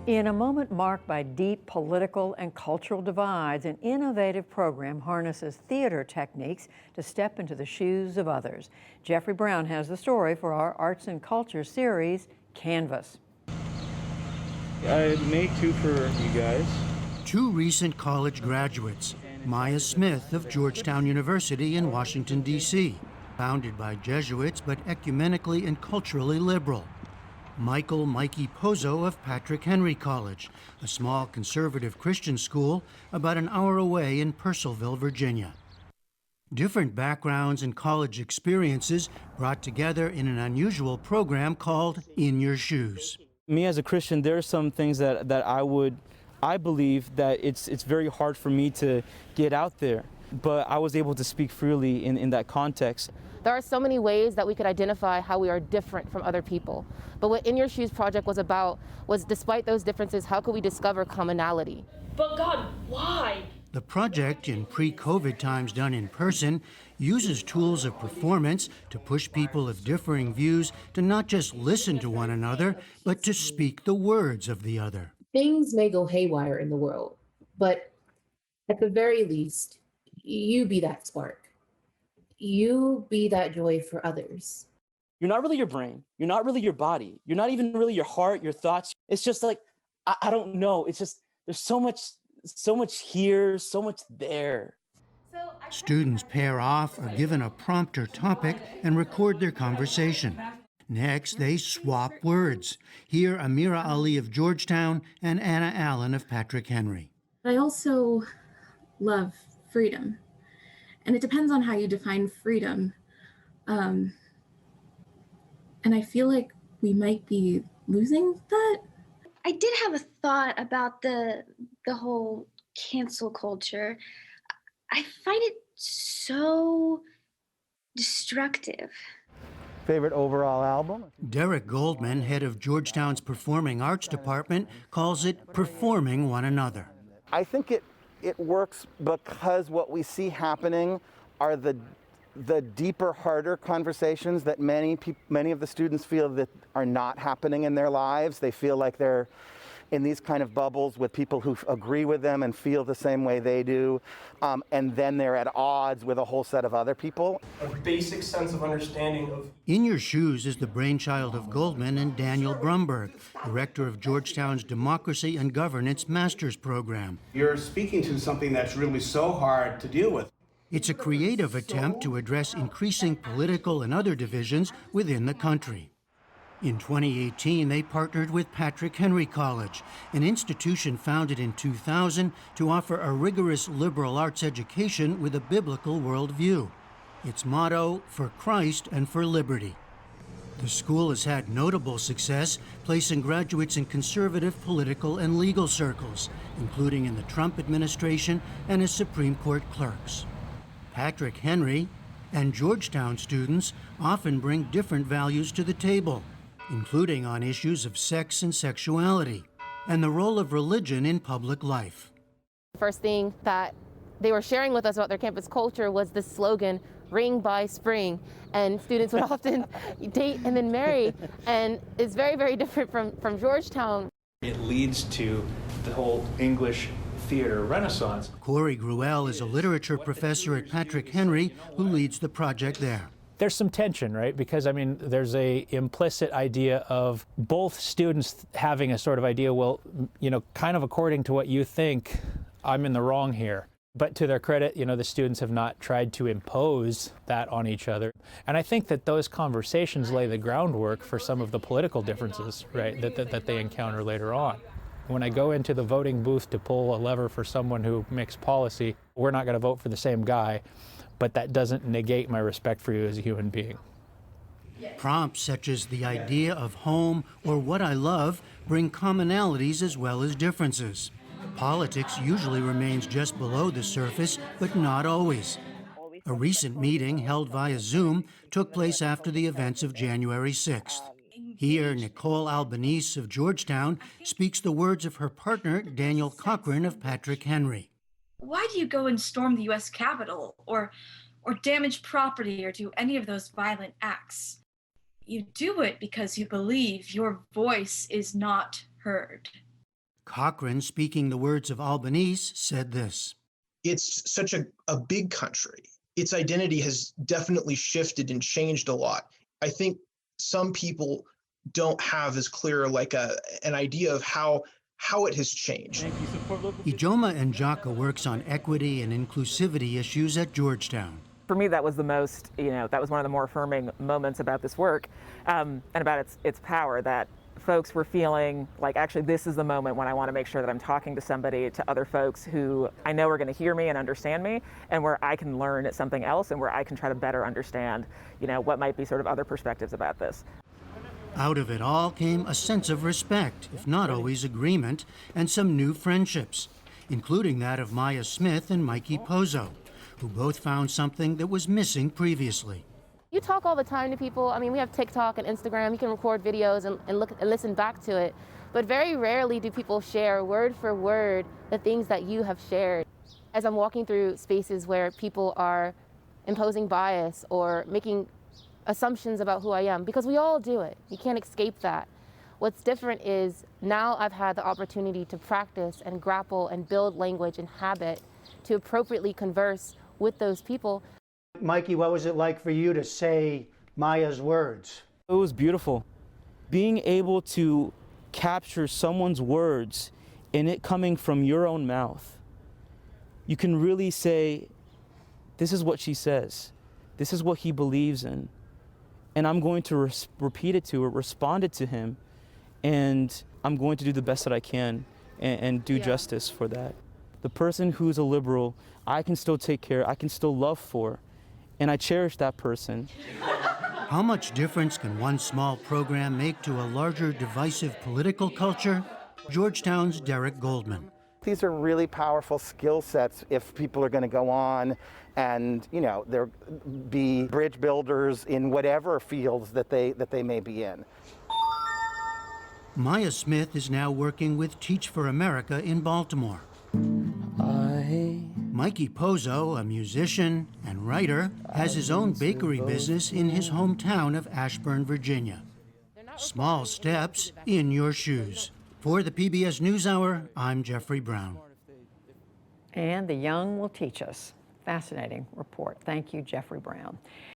In a moment marked by deep political and cultural divides, an innovative program harnesses theater techniques to step into the shoes of others. Jeffrey Brown has the story for our Arts and Culture series, Canvas. I made two for you guys. Two recent college graduates, Maya Smith of Georgetown University in Washington, D.C., founded by Jesuits but ecumenically and culturally liberal. Michael Mikey Pozo of Patrick Henry College, a small conservative Christian school about an hour away in Purcellville, Virginia. Different backgrounds and college experiences brought together in an unusual program called In Your Shoes. Me as a Christian, there are some things that I believe that it's very hard for me to get out there, but I was able to speak freely in that context. There are so many ways that we could identify how we are different from other people. But what In Your Shoes project was about was, despite those differences, how could we discover commonality? But God, why? The project, in pre-COVID times done in person, uses tools of performance to push people of differing views to not just listen to one another, but to speak the words of the other. Things may go haywire in the world, but at the very least, you be that spark. You be that joy for others. You're not really your brain. You're not really your body. You're not even really your heart, your thoughts. It's just like, I don't know. It's just, there's so much here, so much there. Students pair off, are given a prompt or topic, and record their conversation. Next, they swap words. Hear Amira Ali of Georgetown and Anna Allen of Patrick Henry. I also love freedom. And it depends on how you define freedom. And I feel like we might be losing that. I did have a thought about the whole cancel culture. I find it so destructive. Favorite overall album? Derek Goldman, head of Georgetown's Performing Arts Department, calls it performing one another. I think it works because what we see happening are the deeper, harder conversations that many of the students feel that are not happening in their lives. They feel like they're in these kind of bubbles with people who agree with them and feel the same way they do, and then they're at odds with a whole set of other people. A basic sense of understanding of... In Your Shoes is the brainchild of Goldman and Daniel Brumberg, director of Georgetown's Democracy and Governance Master's Program. You're speaking to something that's really so hard to deal with. It's a creative attempt to address increasing political and other divisions within the country. In 2018, they partnered with Patrick Henry College, an institution founded in 2000 to offer a rigorous liberal arts education with a biblical worldview. Its motto, for Christ and for liberty. The school has had notable success, placing graduates in conservative political and legal circles, including in the Trump administration and as Supreme Court clerks. Patrick Henry and Georgetown students often bring different values to the table, including on issues of sex and sexuality, and the role of religion in public life. The first thing that they were sharing with us about their campus culture was this slogan, "Ring by Spring," and students would often date and then marry, and it's very, very different from Georgetown. It leads to the whole English theater renaissance. Corey Gruelle is a literature professor at Patrick Henry who leads the project there. There's some tension, right? Because, I mean, there's a implicit idea of both students having a sort of idea, well, you know, kind of according to what you think, I'm in the wrong here. But to their credit, you know, the students have not tried to impose that on each other. And I think that those conversations lay the groundwork for some of the political differences, right, that they encounter later on. When I go into the voting booth to pull a lever for someone who makes policy, we're not going to vote for the same guy, but that doesn't negate my respect for you as a human being. Prompts such as the idea of home or what I love bring commonalities as well as differences. Politics usually remains just below the surface, but not always. A recent meeting held via Zoom took place after the events of January 6th. Here, Nicole Albanese of Georgetown speaks the words of her partner, Daniel Cochran of Patrick Henry. Why do you go and storm the U.S. Capitol or damage property or do any of those violent acts? You do it because you believe your voice is not heard. Cochrane, speaking the words of Albanese, said this. It's such a big country. Its identity has definitely shifted and changed a lot. I think some people don't have as clear like an idea of how it has changed. Ijoma Njaka works on equity and inclusivity issues at Georgetown. For me, that was the most, that was one of the more affirming moments about this work and about its power, that folks were feeling like, actually, this is the moment when I want to make sure that I'm talking to somebody, to other folks who I know are going to hear me and understand me, and where I can learn something else and where I can try to better understand, what might be sort of other perspectives about this. Out of it all came a sense of respect, if not always agreement, and some new friendships, including that of Maya Smith and Mikey Pozo, who both found something that was missing previously. You talk all the time to people. I mean, we have TikTok and Instagram. You can record videos and look and listen back to it. But very rarely do people share word for word the things that you have shared. As I'm walking through spaces where people are imposing bias or making assumptions about who I am, because we all do it. You can't escape that. What's different is now I've had the opportunity to practice and grapple and build language and habit to appropriately converse with those people. Mikey, what was it like for you to say Maya's words? It was beautiful. Being able to capture someone's words and it coming from your own mouth. You can really say, this is what she says. This is what he believes in. And I'm going to repeat it to or respond it to him. And I'm going to do the best that I can and do justice for that. The person who's a liberal, I can still take care, I can still love for. And I cherish that person. How much difference can one small program make to a larger divisive political culture? Georgetown's Derek Goldman. These are really powerful skill sets if people are going to go on and, they're be bridge builders in whatever fields that they may be in. Maya Smith is now working with Teach for America in Baltimore. Mikey Pozo, a musician and writer, has his own bakery business in his hometown of Ashburn, Virginia. Small steps in your shoes. For the PBS NewsHour, I'm Jeffrey Brown. And the young will teach us. Fascinating report. Thank you, Jeffrey Brown.